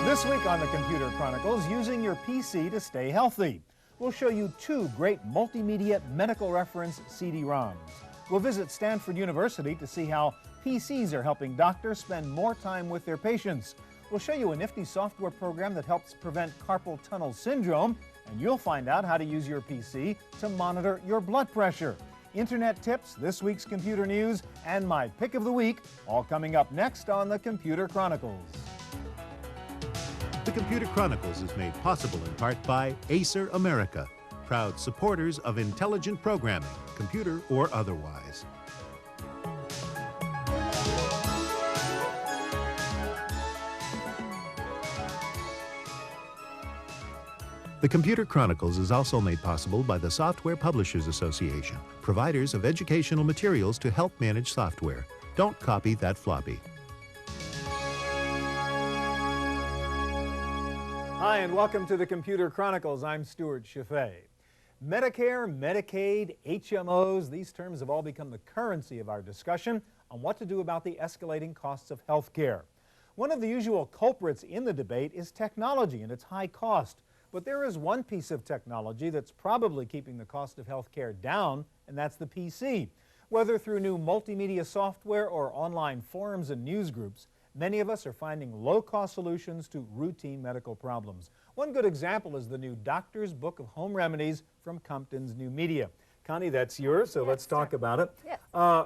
This week on the Computer Chronicles, using your PC to stay healthy. We'll show you 2 great multimedia medical reference CD-ROMs. We'll visit Stanford University to see how PCs are helping doctors spend more time with their patients. We'll show you a nifty software program that helps prevent carpal tunnel syndrome, and you'll find out how to use your PC to monitor your blood pressure. Internet tips, this week's computer news, and my pick of the week, all coming up next on the Computer Chronicles. The Computer Chronicles is made possible in part by Acer America, proud supporters of intelligent programming, computer or otherwise. The Computer Chronicles is also made possible by the Software Publishers Association, providers of educational materials to help manage software. Don't copy that floppy. Hi, and welcome to the Computer Chronicles. I'm Stuart Chaffee. Medicare, Medicaid, HMOs, these terms have all become the currency of our discussion on what to do about the escalating costs of health care. One of the usual culprits in the debate is technology and its high cost. But there is one piece of technology that's probably keeping the cost of health care down, and that's the PC. Whether through new multimedia software or online forums and news groups, many of us are finding low-cost solutions to routine medical problems. One good example is the new Doctor's Book of Home Remedies from Compton's New Media. Connie, that's yours, so let's talk about it. Yes.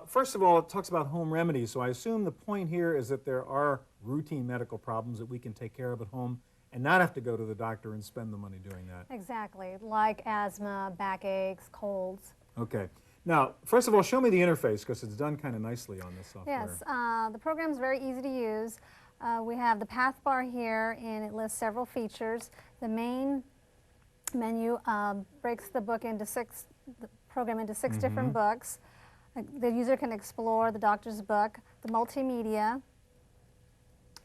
First of all, it talks about home remedies, so I assume the point here is that there are routine medical problems that we can take care of at home and not have to go to the doctor and spend the money doing that. Exactly, like asthma, backaches, colds. Okay. Now, first of all, show me the interface because it's done kind of nicely on this software. Yes, the program is very easy to use. We have the path bar here, and it lists several features. The main menu breaks the book into the program into 6 different books. The user can explore the doctor's book. The multimedia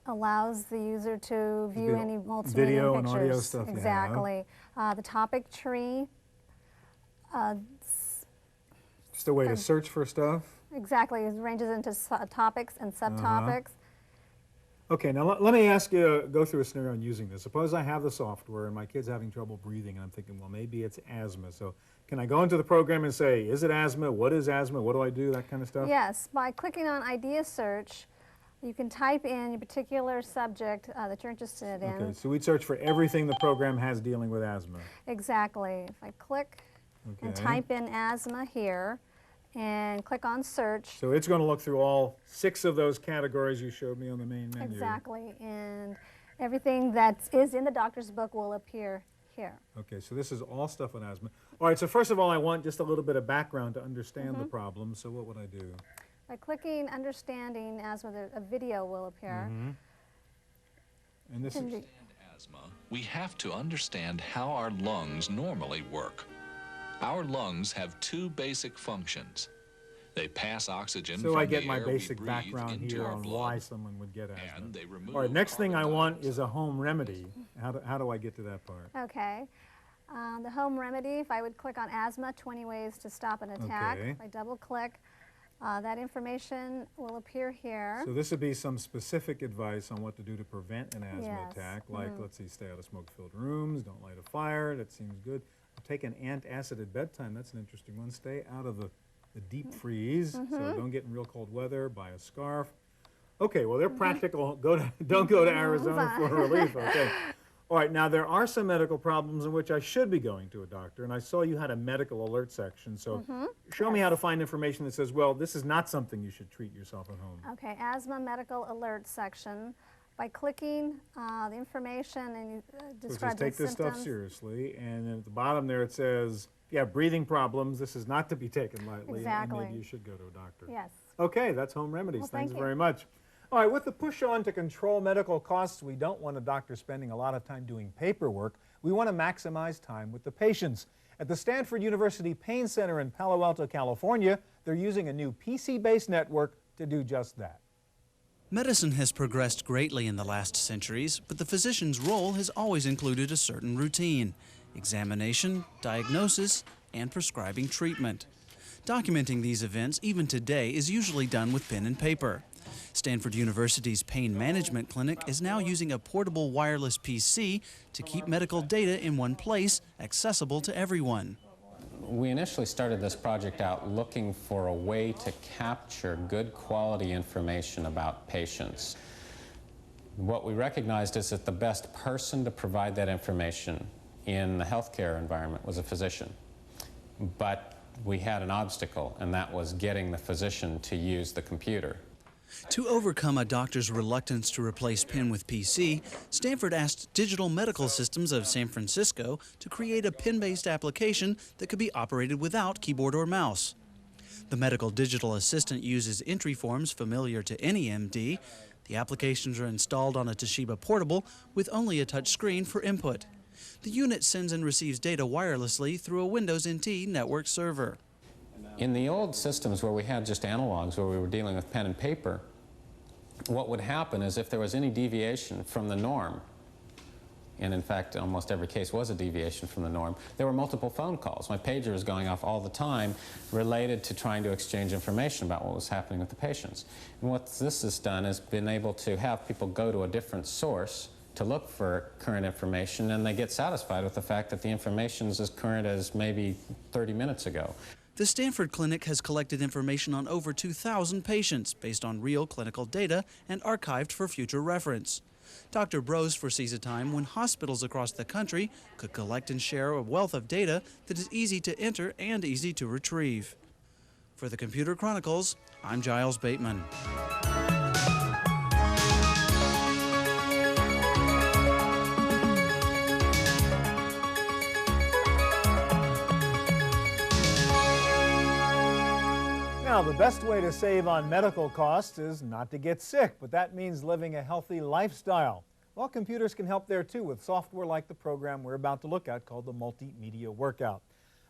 allows the user to view any multimedia video pictures. And audio stuff. Exactly. The topic tree. Just a way to search for stuff. Exactly. It ranges into topics and subtopics. Okay, now let me ask you, go through a scenario on using this. Suppose I have the software and my kid's having trouble breathing, and I'm thinking, well, maybe it's asthma. So can I go into the program and say, is it asthma? What is asthma? What do I do? That kind of stuff? Yes. By clicking on idea search, you can type in your particular subject that you're interested in. Okay, so we'd search for everything the program has dealing with asthma. Exactly. If I click and type in asthma here and click on search. So it's going to look through all 6 of those categories you showed me on the main menu. Exactly. And everything that is in the doctor's book will appear here. Okay, so this is all stuff on asthma. All right, so first of all, I want just a little bit of background to understand the problem. So what would I do? By clicking understanding asthma, a video will appear. And this is asthma, we have to understand how our lungs normally work. Our lungs have 2 basic functions. They pass oxygen so from I get the my air basic we breathe background into here our on blood, why someone would get asthma. and they remove All right, next thing I carbon want dioxide. is a home remedy. How do I get to that part? Okay. The home remedy, if I would click on asthma, 20 ways to stop an attack. Okay. If I double click, that information will appear here. So this would be some specific advice on what to do to prevent an asthma Yes. attack, like let's see, stay out of smoke-filled rooms, don't light a fire, that seems good. Take an antacid at bedtime, that's an interesting one. Stay out of the deep freeze, so don't get in real cold weather, buy a scarf. Okay, well they're practical, don't go to Arizona for relief, okay. All right, now there are some medical problems in which I should be going to a doctor, and I saw you had a medical alert section, so show me how to find information that says, well, this is not something you should treat yourself at home. Okay, asthma medical alert section. By clicking the information and you describe the take this stuff symptoms. seriously, and then at the bottom there it says, yeah, breathing problems, this is not to be taken lightly, Exactly. and maybe you should go to a doctor. Yes. Okay, that's home remedies. Well, Thanks thank you. very much. All right, with the push on to control medical costs, we don't want a doctor spending a lot of time doing paperwork. We want to maximize time with the patients. At the Stanford University Pain Center in Palo Alto, California, they're using a new PC-based network to do just that. Medicine has progressed greatly in the last centuries, but the physician's role has always included a certain routine: examination, diagnosis, and prescribing treatment. Documenting these events, even today, is usually done with pen and paper. Stanford University's pain management clinic is now using a portable wireless PC to keep medical data in one place, accessible to everyone. We initially started this project out looking for a way to capture good quality information about patients. What we recognized is that the best person to provide that information in the healthcare environment was a physician. But we had an obstacle, and that was getting the physician to use the computer. To overcome a doctor's reluctance to replace pen with PC, Stanford asked Digital Medical Systems of San Francisco to create a pen-based application that could be operated without keyboard or mouse. The medical digital assistant uses entry forms familiar to any MD. The applications are installed on a Toshiba portable with only a touch screen for input. The unit sends and receives data wirelessly through a Windows NT network server. In the old systems where we had just analogs, where we were dealing with pen and paper, what would happen is if there was any deviation from the norm, and in fact almost every case was a deviation from the norm, there were multiple phone calls. My pager was going off all the time related to trying to exchange information about what was happening with the patients. And what this has done is been able to have people go to a different source to look for current information, and they get satisfied with the fact that the information is as current as maybe 30 minutes ago. The Stanford Clinic has collected information on over 2,000 patients based on real clinical data and archived for future reference. Dr. Brose foresees a time when hospitals across the country could collect and share a wealth of data that is easy to enter and easy to retrieve. For the Computer Chronicles, I'm Giles Bateman. Now, the best way to save on medical costs is not to get sick, but that means living a healthy lifestyle. Well, computers can help there too with software like the program we're about to look at called the Multimedia Workout.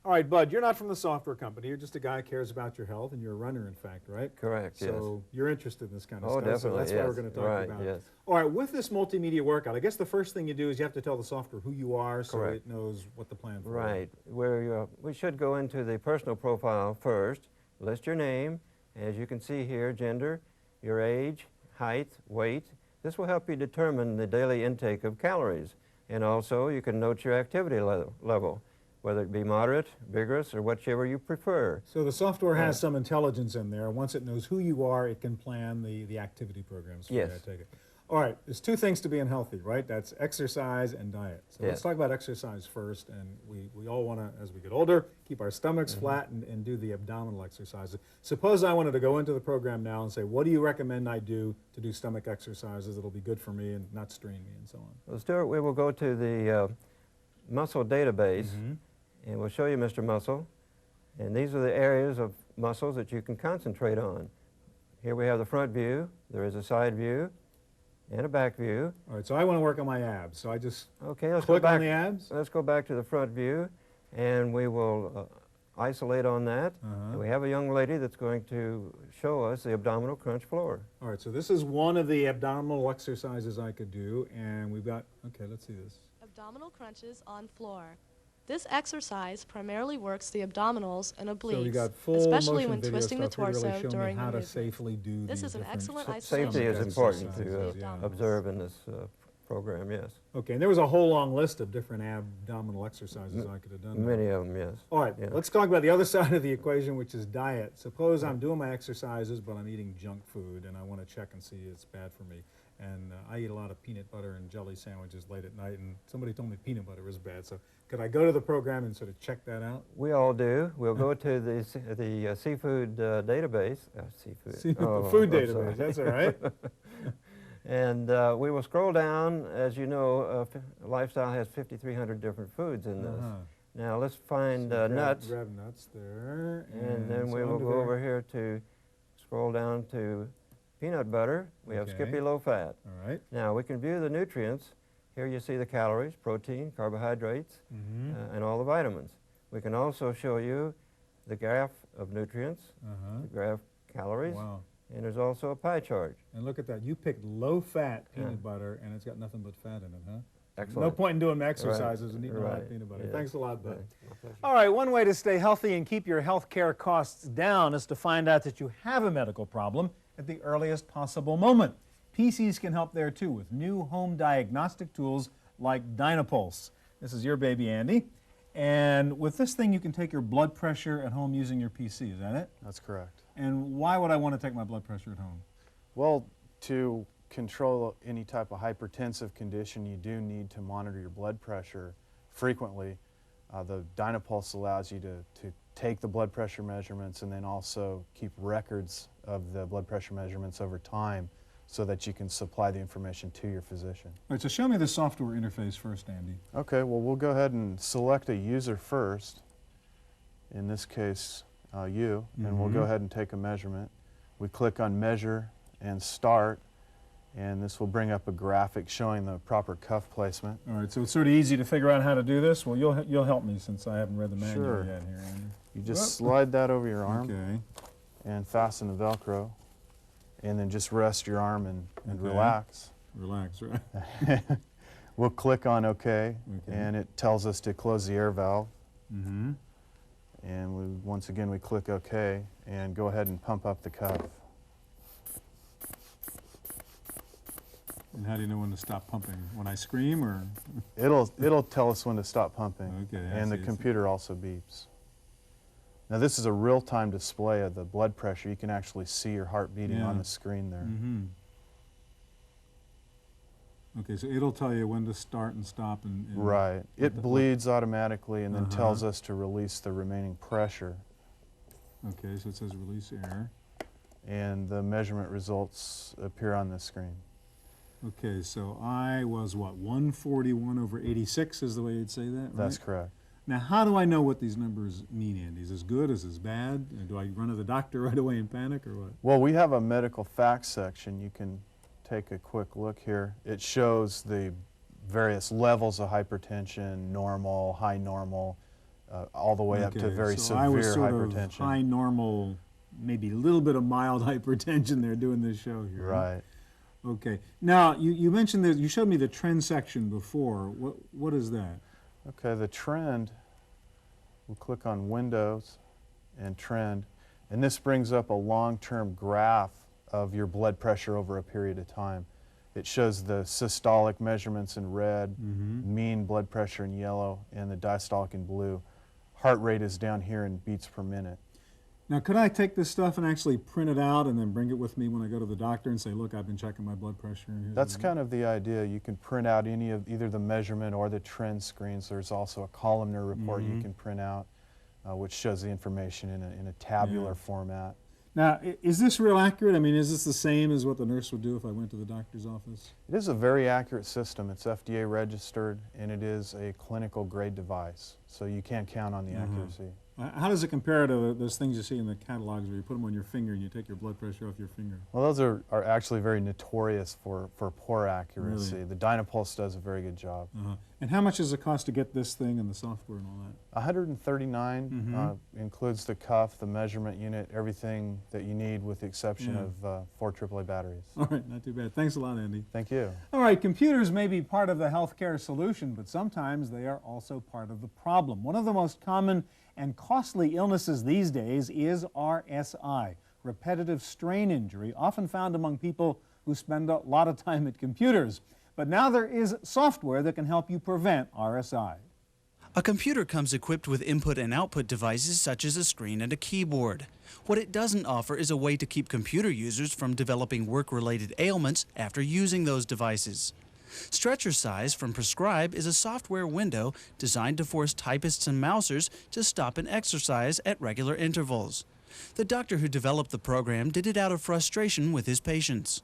All right, Bud, you're not from the software company. You're just a guy who cares about your health, and you're a runner, in fact, right? Correct, yes. So you're interested in this kind of Oh, stuff. definitely, So that's why we're going to talk about yes. it. All right, with this Multimedia Workout, I guess the first thing you do is you have to tell the software who you are so Correct. it knows what the plan for is. Right. We should go into the personal profile first, list your name, as you can see here, gender, your age, height, weight. This will help you determine the daily intake of calories. And also, you can note your activity level, whether it be moderate, vigorous, or whichever you prefer. So the software has some intelligence in there. Once it knows who you are, it can plan the activity programs for you, Yes. I take it. All right, there's two things to being healthy, right? That's exercise and diet. So let's Yes. talk about exercise first. And we all want to, as we get older, keep our stomachs flat and do the abdominal exercises. Suppose I wanted to go into the program now and say, what do you recommend I do to do stomach exercises that'll be good for me and not strain me and so on? Well, Stuart, we will go to the muscle database, and we'll show you Mr. Muscle. And these are the areas of muscles that you can concentrate on. Here we have the front view. There is a side view and a back view. All right, so I want to work on my abs. So I just Okay, let's click go back. on the abs. Let's go back to the front view, and we will isolate on that. And we have a young lady that's going to show us the abdominal crunch floor. All right, so this is one of the abdominal exercises I could do. And we've got, okay, let's see this. Abdominal crunches on floor. This exercise primarily works the abdominals and obliques, So we got full especially motion when video twisting the stuff. They torso really show me during how the to movement. safely do This the is an different excellent stomach isolation Safety is important exercises, to yeah. observe in this program, yes. Okay, and there was a whole long list of different abdominal exercises I could have done. Many of them, yes. All right, Yeah. let's talk about the other side of the equation, which is diet. Suppose I'm doing my exercises, but I'm eating junk food, and I want to check and see it's bad for me. And I eat a lot of peanut butter and jelly sandwiches late at night, and somebody told me peanut butter was bad. So could I go to the program and sort of check that out? We all do. We'll go to the seafood database. See, Oh, the food I'm sorry. database, that's all right. And we will scroll down. As you know, Lifestyle has 5,300 different foods in this. Now let's find nuts. Grab nuts there. And then so we will under go there- over here to scroll down to peanut butter. We have Okay. Skippy low fat. All right. Now we can view the nutrients. Here you see the calories, protein, carbohydrates, and all the vitamins. We can also show you the graph of nutrients, the graph calories, Wow. and there's also a pie chart. And look at that. You picked low-fat peanut butter, and it's got nothing but fat in it, huh? Excellent. No point in doing exercises and eating a lot of Right. peanut butter. Yeah. Thanks a lot, Bud. Right. My pleasure. All right, one way to stay healthy and keep your health care costs down is to find out that you have a medical problem at the earliest possible moment. PCs can help there too with new home diagnostic tools like Dynapulse. This is your baby, Andy. And with this thing, you can take your blood pressure at home using your PC, is that it? That's correct. And why would I want to take my blood pressure at home? Well, to control any type of hypertensive condition, you do need to monitor your blood pressure frequently. The Dynapulse allows you to take the blood pressure measurements and then also keep records of the blood pressure measurements over time so that you can supply the information to your physician. All right, so show me the software interface first, Andy. Okay, well, we'll go ahead and select a user first, in this case you, and we'll go ahead and take a measurement. We click on Measure and Start, and this will bring up a graphic showing the proper cuff placement. All right, so it's sort of easy to figure out how to do this. Well, you'll help me since I haven't read the manual Sure. yet here, Andy. You just slide that over your arm Okay. and fasten the Velcro, and then just rest your arm and Okay. relax. Relax, right? We'll click on OK, Okay. and it tells us to close the air valve. Mm-hmm. And once again, we click OK and go ahead and pump up the cuff. And how do you know when to stop pumping? When I scream, or? It'll tell us when to stop pumping. Okay, I and the see. computer also beeps. Now this is a real-time display of the blood pressure. You can actually see your heart beating Yeah. on the screen there. Mm-hmm. Okay, so it'll tell you when to start and stop and Right. It bleeds automatically and then Uh-huh. tells us to release the remaining pressure. Okay, so it says release air. And the measurement results appear on the screen. Okay, so I was what, 141/86 is the way you'd say that, right? That's correct. Now, how do I know what these numbers mean, Andy? Is this good? Is this bad? Do I run to the doctor right away and panic, or what? Well, we have a medical facts section. You can take a quick look here. It shows the various levels of hypertension, normal, high normal, all the way up to very so severe I was sort hypertension. of high normal, maybe a little bit of mild hypertension there doing this show here. Right. Okay. Now, you mentioned that you showed me the trend section before. What is that? Okay, the trend, we'll click on Windows and Trend, and this brings up a long-term graph of your blood pressure over a period of time. It shows the systolic measurements in red, mean blood pressure in yellow, and the diastolic in blue. Heart rate is down here in beats per minute. Now, could I take this stuff and actually print it out and then bring it with me when I go to the doctor and say, look, I've been checking my blood pressure? And here's That's the kind of the idea. You can print out any of either the measurement or the trend screens. There's also a columnar report you can print out, which shows the information in a tabular format. Now, is this real accurate? I mean, is this the same as what the nurse would do if I went to the doctor's office? It is a very accurate system. It's FDA registered, and it is a clinical grade device, so you can count on the accuracy. How does it compare to those things you see in the catalogs where you put them on your finger and you take your blood pressure off your finger? Well, those are actually very notorious for poor accuracy. Really? The Dynapulse does a very good job. And how much does it cost to get this thing and the software and all that? $139 includes the cuff, the measurement unit, everything that you need with the exception of 4 AAA batteries. All right, not too bad. Thanks a lot, Andy. Thank you. All right, computers may be part of the healthcare solution, but sometimes they are also part of the problem. One of the most common and costly illnesses these days is RSI, repetitive strain injury, often found among people who spend a lot of time at computers. But now there is software that can help you prevent RSI. A computer comes equipped with input and output devices such as a screen and a keyboard. What it doesn't offer is a way to keep computer users from developing work-related ailments after using those devices. Stretcher Size from Prescribe is a software window designed to force typists and mousers to stop and exercise at regular intervals. The doctor who developed the program did it out of frustration with his patients.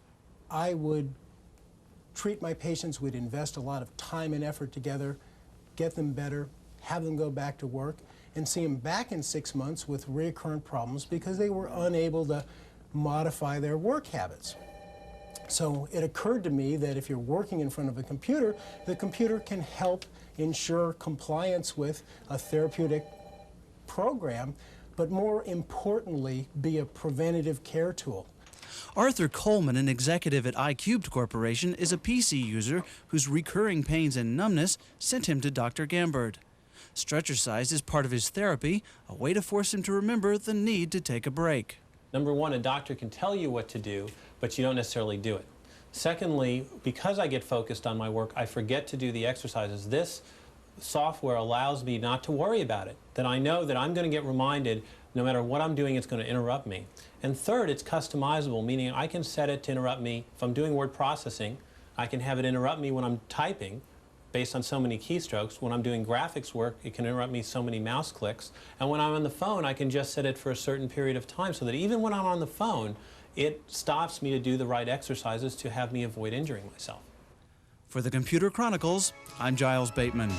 I would treat my patients, would invest a lot of time and effort together, get them better, have them go back to work, and see them back in 6 months with recurrent problems because they were unable to modify their work habits. So it occurred to me that if you're working in front of a computer, the computer can help ensure compliance with a therapeutic program, but more importantly, be a preventative care tool. Arthur Coleman, an executive at iCubed Corporation, is a PC user whose recurring pains and numbness sent him to Dr. Gambard. Stretcher Size is part of his therapy, a way to force him to remember the need to take a break. Number one, a doctor can tell you what to do, but you don't necessarily do it. Secondly, because I get focused on my work, I forget to do the exercises. This software allows me not to worry about it, that I know that I'm going to get reminded no matter what I'm doing, it's going to interrupt me. And third, it's customizable, meaning I can set it to interrupt me if I'm doing word processing. I can have it interrupt me when I'm typing based on so many keystrokes. When I'm doing graphics work, it can interrupt me so many mouse clicks. And when I'm on the phone, I can just set it for a certain period of time so that even when I'm on the phone, it stops me to do the right exercises to have me avoid injuring myself. For the Computer Chronicles, I'm Giles Bateman.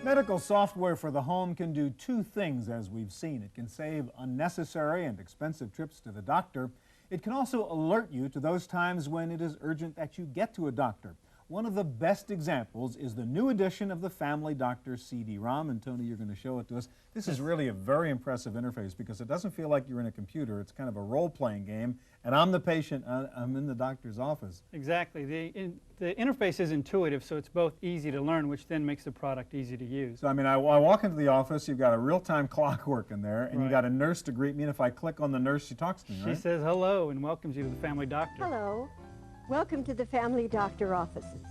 Medical software for the home can do two things, as we've seen. It can save unnecessary and expensive trips to the doctor. It can also alert you to those times when it is urgent that you get to a doctor. One of the best examples is the new edition of the Family Doctor CD-ROM, and Tony, you're going to show it to us. This is really a very impressive interface because it doesn't feel like you're in a computer. It's kind of a role-playing game, and I'm the patient. I'm in the doctor's office. Exactly. The interface is intuitive, so it's both easy to learn, which then makes the product easy to use. So, I mean, I walk into the office, you've got a real-time clock working there, and you've got a nurse to greet me, and if I click on the nurse, she talks to me, right? She says hello and welcomes you to the Family Doctor. Hello. Welcome to the Family Doctor offices.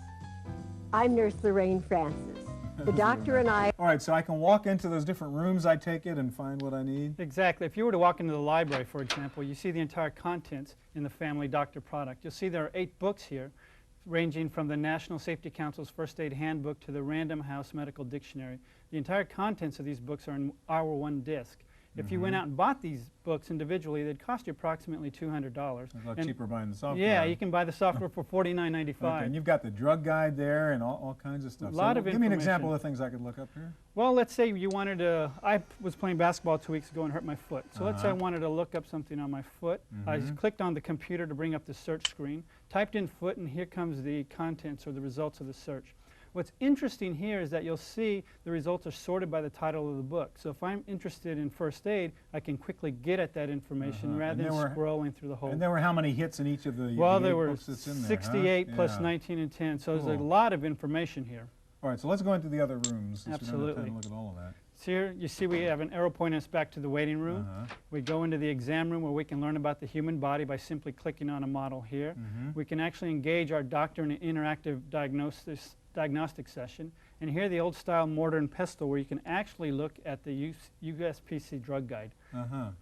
I'm Nurse Lorraine Francis. The doctor and I... All right, so I can walk into those different rooms, I take it, and find what I need? Exactly. If you were to walk into the library, for example, you see the entire contents in the Family Doctor product. You'll see there are 8 books here, ranging from the National Safety Council's First Aid Handbook to the Random House Medical Dictionary. The entire contents of these books are in our one disc. If you went out and bought these books individually, they'd cost you approximately $200. It's a lot cheaper buying the software. Yeah, you can buy the software for $49.95. Okay, and you've got the drug guide there and all kinds of stuff. A lot of give me an example of things I could look up here. Well, let's say you wanted to, I was playing basketball 2 weeks ago and hurt my foot. So let's say I wanted to look up something on my foot. I just clicked on the computer to bring up the search screen, typed in foot, and here comes the contents or the results of the search. What's interesting here is that you'll see the results are sorted by the title of the book. So if I'm interested in first aid, I can quickly get at that information rather than scrolling through the whole. And there were how many hits in each of the Well, there were books that's in there, 68 plus 19 and 10. So there's a lot of information here. All right, so let's go into the other rooms. Since Absolutely. we don't have time to look at all of that. So here you see we have an arrow pointing us back to the waiting room. We go into the exam room where we can learn about the human body by simply clicking on a model here. We can actually engage our doctor in an interactive diagnostic session. And here the old style mortar and pestle where you can actually look at the USPC drug guide.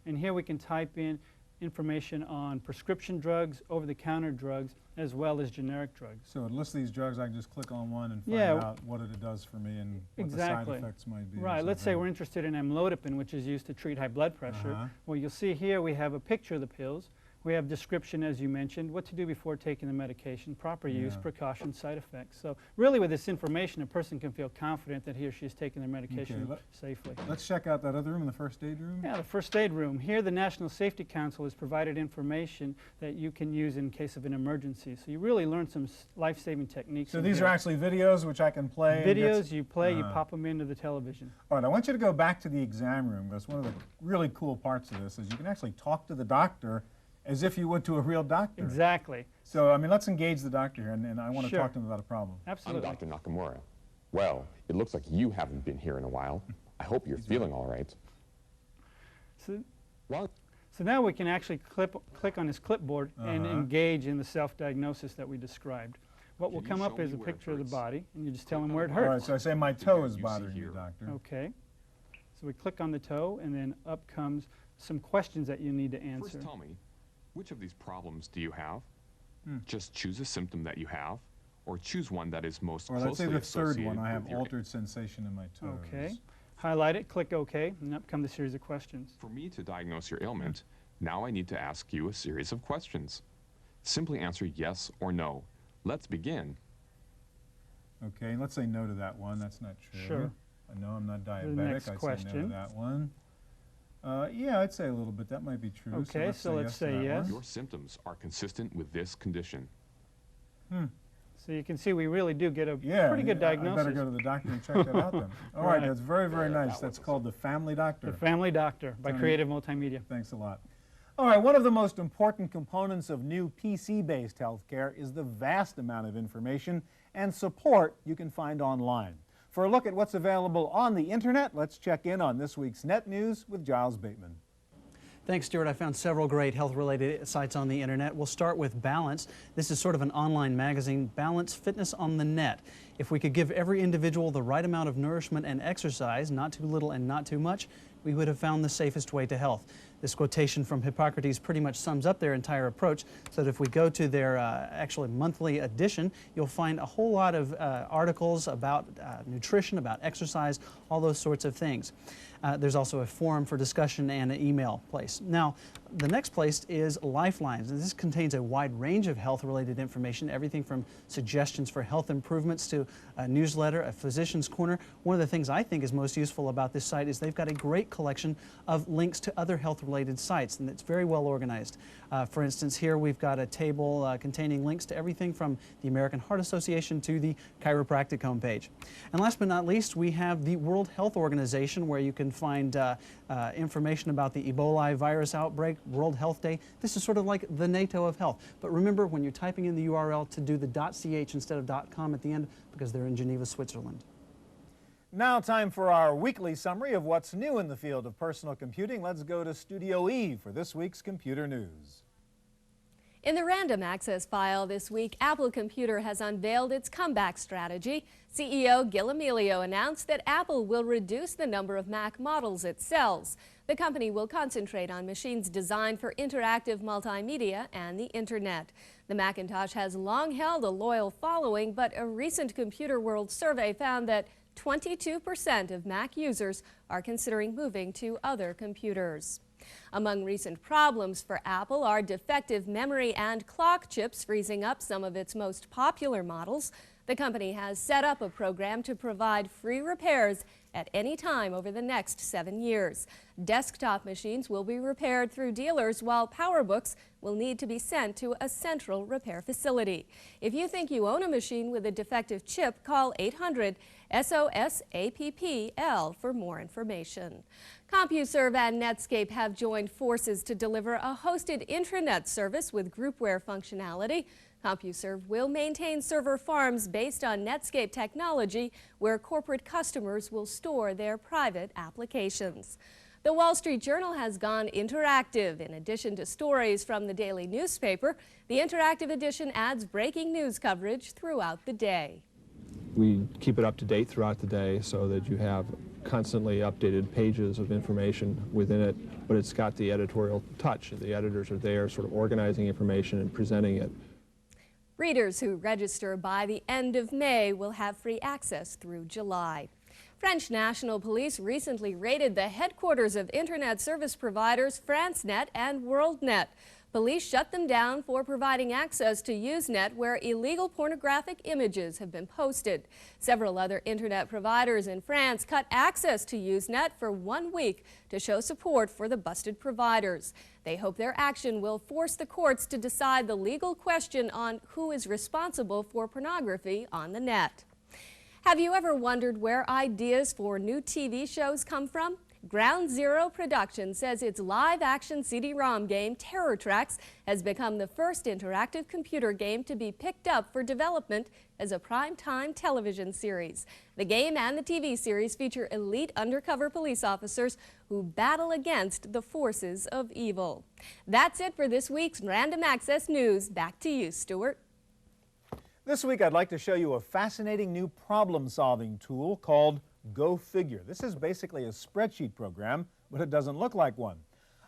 And here we can type in information on prescription drugs, over-the-counter drugs, as well as generic drugs. So it lists these drugs, I can just click on one and find out what it does for me and what the side effects might be. Right, let's say we're interested in amlodipine, which is used to treat high blood pressure. Well, you'll see here we have a picture of the pills. We have description, as you mentioned, what to do before taking the medication, proper use, precautions, side effects. So really with this information, a person can feel confident that he or she is taking their medication safely. Let's check out that other room, the first aid room. Yeah, the first aid room. Here the National Safety Council has provided information that you can use in case of an emergency. So you really learn some life-saving techniques. So these are actually videos which I can play? Videos you play, you pop them into the television. All right, I want you to go back to the exam room because one of the really cool parts of this is you can actually talk to the doctor as if you would to a real doctor. Exactly. So, I mean, let's engage the doctor here, and I want to talk to him about a problem. Absolutely. I'm Dr. Nakamura. Well, it looks like you haven't been here in a while. I hope you're feeling all right. So now we can actually click on his clipboard and engage in the self-diagnosis that we described. What will come up is a picture of the body, and you just tell him where it hurts. All right, so I say my toe is bothering you, doctor. Okay. So we click on the toe, and then up comes some questions that you need to answer. First, tell me, which of these problems do you have? Just choose a symptom that you have, or choose one that is most closely associated with your... Let's say the third one, I have altered sensation in my toes. Okay. Highlight it, click OK, and up come the series of questions. For me to diagnose your ailment, now I need to ask you a series of questions. Simply answer yes or no. Let's begin. Okay, let's say no to that one. That's not true. Sure. I know I'm not diabetic. The next I'd question. say no to that one. Yeah, I'd say a little bit. That might be true. Okay, so let's say yes. Your symptoms are consistent with this condition. So you can see we really do get a pretty good diagnosis. I better go to the doctor and check that out then. All right, that's very, very nice. That's called the Family Doctor. The Family Doctor by Creative Multimedia. Thanks a lot. All right, one of the most important components of new PC-based healthcare is the vast amount of information and support you can find online. For a look at what's available on the internet, let's check in on this week's Net News with Giles Bateman. Thanks, Stuart. I found several great health-related sites on the internet. We'll start with Balance. This is sort of an online magazine, Balance Fitness on the Net. If we could give every individual the right amount of nourishment and exercise, not too little and not too much, we would have found the safest way to health. This quotation from Hippocrates pretty much sums up their entire approach, so that if we go to their actually monthly edition, you'll find a whole lot of articles about nutrition, about exercise, all those sorts of things. There's also a forum for discussion and an email place. Now, the next place is Lifelines, and this contains a wide range of health-related information, everything from suggestions for health improvements to a newsletter, a physician's corner. One of the things I think is most useful about this site is they've got a great collection of links to other health-related sites, and it's very well organized. For instance, here we've got a table containing links to everything from the American Heart Association to the chiropractic homepage. And last but not least, we have the World Health Organization, where you can find information about the Ebola virus outbreak, World Health Day. This is sort of like the NATO of health. But remember, when you're typing in the URL, to do the .ch instead of .com at the end, because they're in Geneva, Switzerland. Now time for our weekly summary of what's new in the field of personal computing. Let's go to Studio E for this week's computer news. In the random access file this week, Apple Computer has unveiled its comeback strategy. CEO Gil Amelio announced that Apple will reduce the number of Mac models it sells. The company will concentrate on machines designed for interactive multimedia and the Internet. The Macintosh has long held a loyal following, but a recent Computer World survey found that 22% of Mac users are considering moving to other computers. Among recent problems for Apple are defective memory and clock chips freezing up some of its most popular models. The company has set up a program to provide free repairs at any time over the next 7 years. Desktop machines will be repaired through dealers, while PowerBooks will need to be sent to a central repair facility. If you think you own a machine with a defective chip, call 800-SOS-APPL for more information. CompuServe and Netscape have joined forces to deliver a hosted intranet service with groupware functionality. CompuServe will maintain server farms based on Netscape technology, where corporate customers will store their private applications. The Wall Street Journal has gone interactive. In addition to stories from the daily newspaper, the interactive edition adds breaking news coverage throughout the day. We keep it up to date throughout the day so that you have constantly updated pages of information within it, but it's got the editorial touch. The editors are there sort of organizing information and presenting it. Readers who register by the end of May will have free access through July. French National Police recently raided the headquarters of Internet service providers FranceNet and WorldNet. Police shut them down for providing access to Usenet, where illegal pornographic images have been posted. Several other Internet providers in France cut access to Usenet for 1 week to show support for the busted providers. They hope their action will force the courts to decide the legal question on who is responsible for pornography on the net. Have you ever wondered where ideas for new TV shows come from? Ground Zero Productions says its live-action CD-ROM game, Terror Tracks, has become the first interactive computer game to be picked up for development as a prime-time television series. The game and the TV series feature elite undercover police officers who battle against the forces of evil. That's it for this week's Random Access News. Back to you, Stuart. This week I'd like to show you a fascinating new problem-solving tool called Go Figure. This is basically a spreadsheet program, but it doesn't look like one.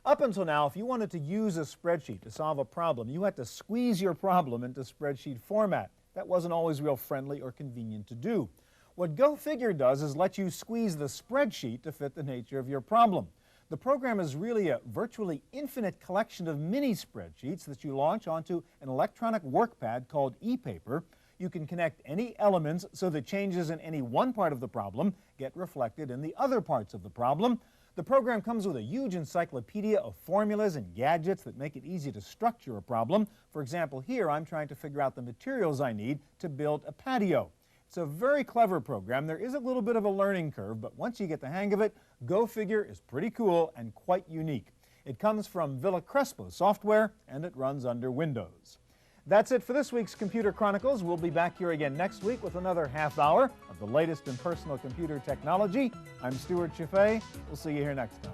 Up until now, if you wanted to use a spreadsheet to solve a problem, you had to squeeze your problem into spreadsheet format. That wasn't always real friendly or convenient to do. What Go Figure does is let you squeeze the spreadsheet to fit the nature of your problem. The program is really a virtually infinite collection of mini spreadsheets that you launch onto an electronic workpad called ePaper. You can connect any elements so that changes in any one part of the problem get reflected in the other parts of the problem. The program comes with a huge encyclopedia of formulas and gadgets that make it easy to structure a problem. For example, here I'm trying to figure out the materials I need to build a patio. It's a very clever program. There is a little bit of a learning curve, but once you get the hang of it, Go Figure is pretty cool and quite unique. It comes from Villa Crespo software, and it runs under Windows. That's it for this week's Computer Chronicles. We'll be back here again next week with another half hour of the latest in personal computer technology. I'm Stuart Chaffee. We'll see you here next time.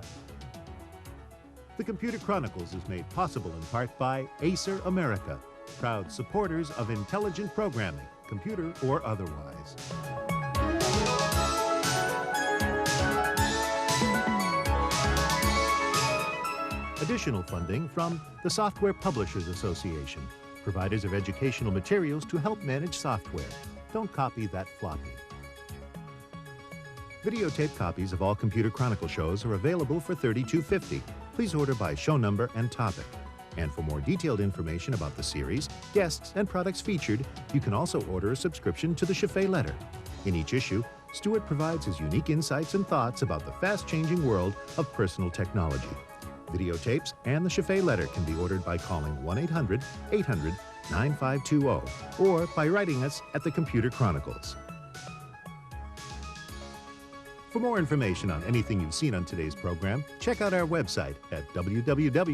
The Computer Chronicles is made possible in part by Acer America, proud supporters of intelligent programming, computer or otherwise. Additional funding from the Software Publishers Association, providers of educational materials to help manage software. Don't copy that floppy. Videotape copies of all Computer Chronicle shows are available for $32.50. Please order by show number and topic. And for more detailed information about the series, guests, and products featured, you can also order a subscription to the Chaffee Letter. In each issue, Stuart provides his unique insights and thoughts about the fast-changing world of personal technology. Videotapes and the Chaffee Letter can be ordered by calling 1-800-800-9520 or by writing us at the Computer Chronicles. For more information on anything you've seen on today's program, check out our website at www.pctv.com.